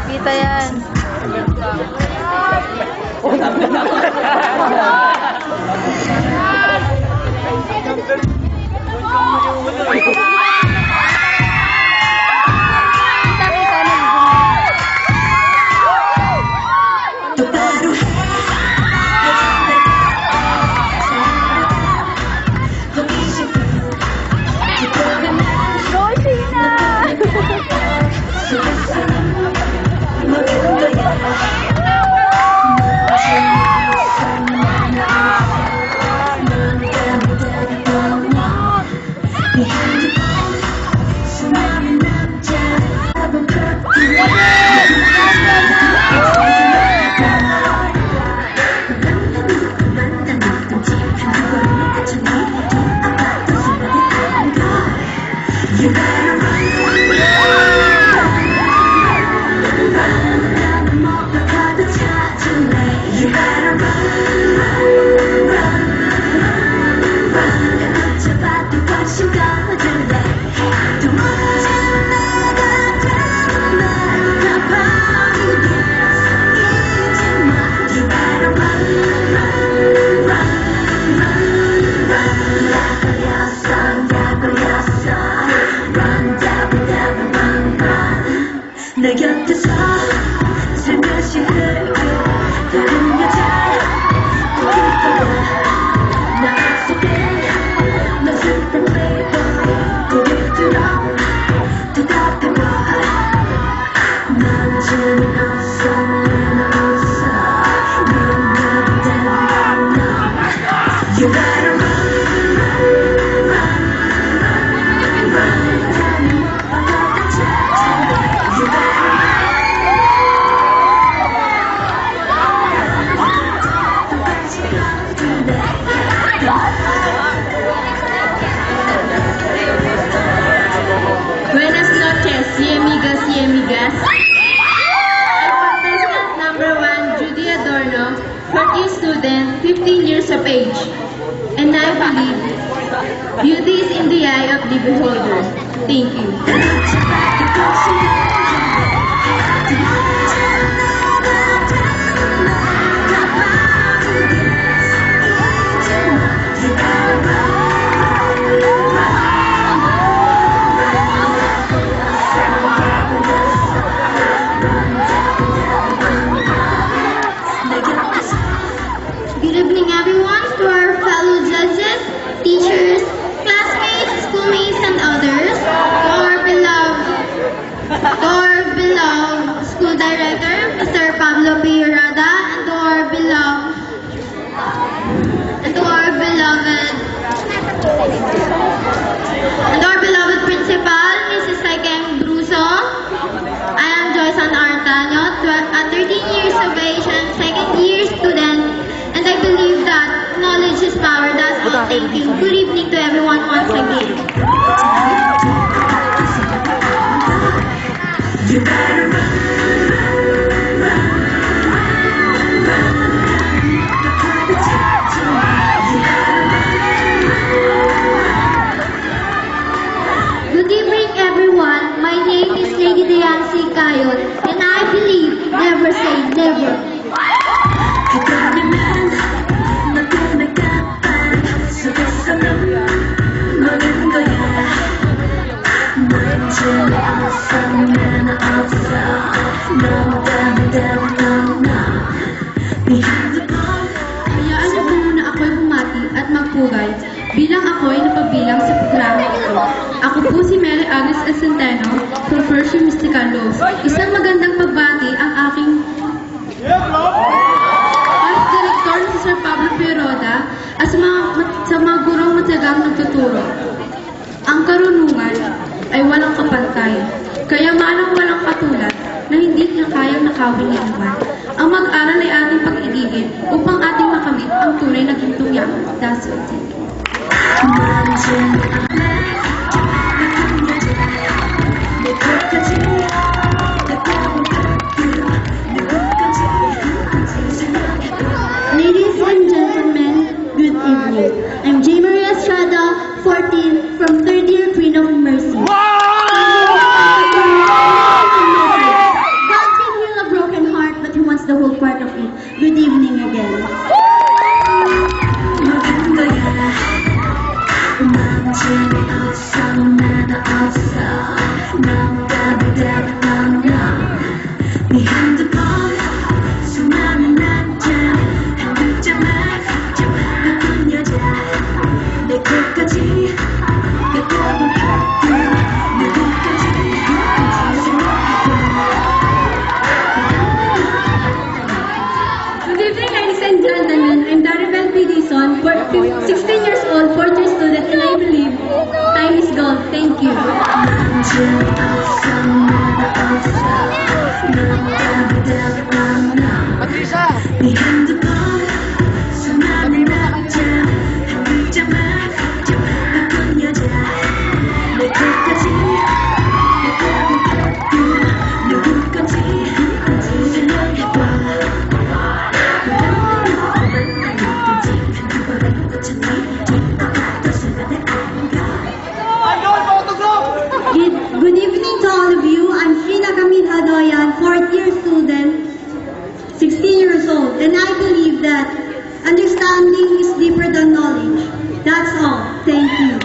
Kita yan. 내 곁에서 살며시 흐르고 다른 여자 보일 거야 나 속에 넌 슬픈 playboy 고개 들어 대답해봐 난 재미없어 없어 넌 내가 너 You better Buenas noches, y amigas. I'm contestant number 1, Judy Adorno, 14 student, 15 years of age. And I believe beauty is in the eye of the beholder. Thank you. Good evening, everyone, to our fellow judges, teachers, classmates, schoolmates, and others, to our beloved school director, Mr. Pablo Pirada, and to our beloved principal, Mrs. Saikeng Bruso. I am Joyce Ann Artaño, a 13 years of age and second year student. And I believe that knowledge is power. That's all. Thank you. Good evening to everyone once again. You better Good evening, everyone. My name is Lady Diancy Cayon, and I believe never say never. 그다음에는 너 때문에 깜빡 속에서는 모르는 거야 넌 재미없어 난 없어 너 때문에 Behind the ball Hayaan niyo po muna ako'y bumati at magpugay bilang ako'y napabilang sa programa ito. Ako po si Mary Agnes El Centeno from First Year Mystical Laws. Isang magandang pagbati ang aking Art Director si Sir Pablo Piroda at sa mga gurong matyagang nagtuturo. Ang karunungan ay walang kapantay, kayamanang walang katulad na hindi niya kayang nakawin ni iman. Ang mag-aral ay ating pag-ibigin upang ating makamit ang tunay na gintong yaman. That's all. 넌 재미없네 나쁜 여자 내 곁까지 Ladies and gentlemen, good evening. I'm J. Maria Estrada, 14 재미없어 나도 없어 너무 답답해 네 핸드폰 수많은 남자 한 글자만 바꾼 여자 내 끝까지 가까운 하트 누구까지 Good evening, ladies and gentlemen. I'm Daribel Pidison, 16 years old, fourth year student, and I believe time is gold. Thank you. 재미없어 나도 없어 너무 답답해 네 핸드폰 수많은 남자 한 글자만 바꾼 여자 내 끝까지 가까운 하트 누구까지 생각해봐 Good evening to all of you. I'm Sheena Camille Hadoyan, fourth year student, 16 years old, and I believe that understanding is deeper than knowledge. That's all. Thank you.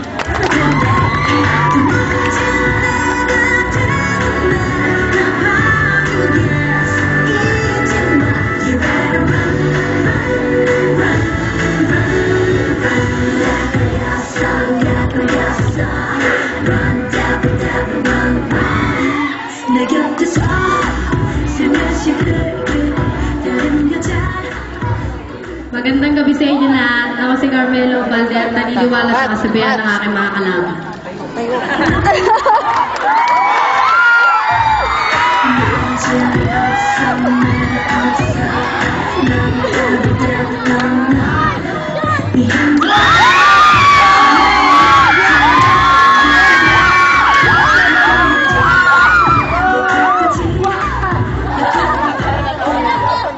내 곁에서 슬며시 흐르는 다른 여자 Magandang gabi sa inyo lahat. Ako si Carmelo Balde at naniniwala sa kasabihan ng aking mga kalaban.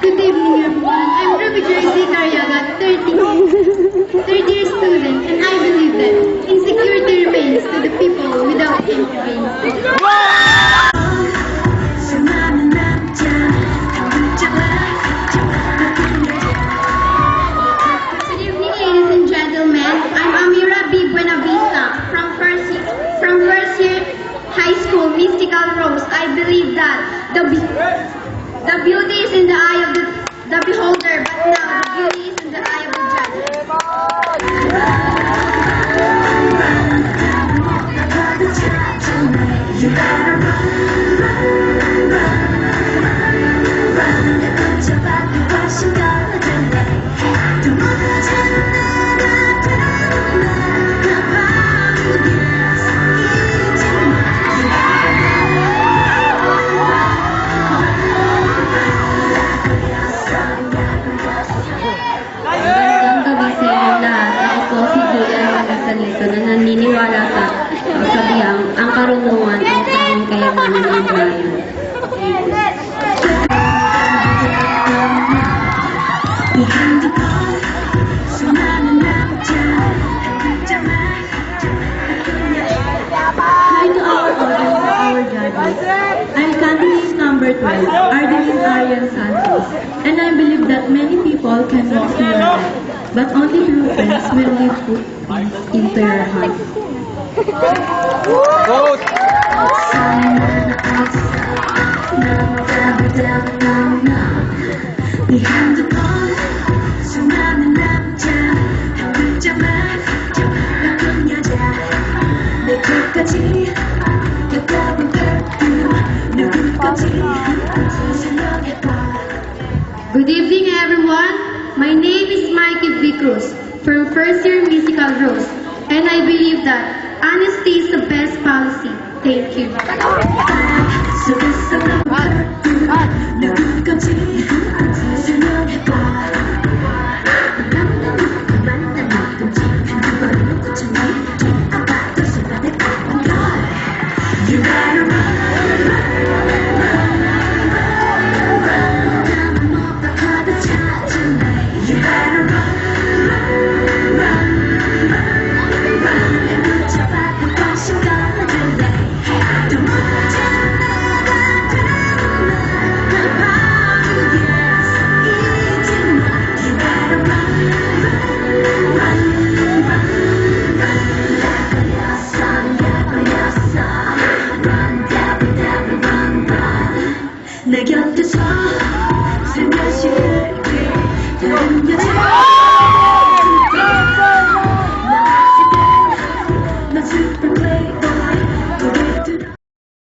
Good evening, everyone. I'm Ruby Jersey Carriaga, third year student, and I believe that insecurity remains to the people without intervening. 수많은 남자 한 글자만 바꾼 여자 Good evening, ladies and gentlemen. I'm Amira B. Buenavista from first year high school, Mystical Rose. I believe that the beauty is in the eye of the beholder, but now the beauty is in the eye of the judge. You better run 내 붙잡아도 훨씬 가능해 도망가지 Magandang gabi sa inyo lahat. Ako po si Julian Magasalito na naniniwala sa kasabihang ang karunungan ang tanging kayamanan ng bayan. 네 핸드폰 수많은 남자 한 글자만 바꾼 여자 Hi to our audience, our judges. I'm candidate number 12, Ardeline Arian Santos, and I believe that many people can walk to your life, but only true friends will leave footprints into your heart. 네 핸드폰 수많은 남자 한 글자만 바꾼 여자 내 끝까지 가까운 하트 누구까지 생각해봐 Good evening, everyone. My name is Mikey V. Cruz from first year Mystical Rose, and I believe that honesty is the best policy. Thank you. 속에서 누구까지 생각해봐 You better 곁에서 살며시 흘게 다른 여자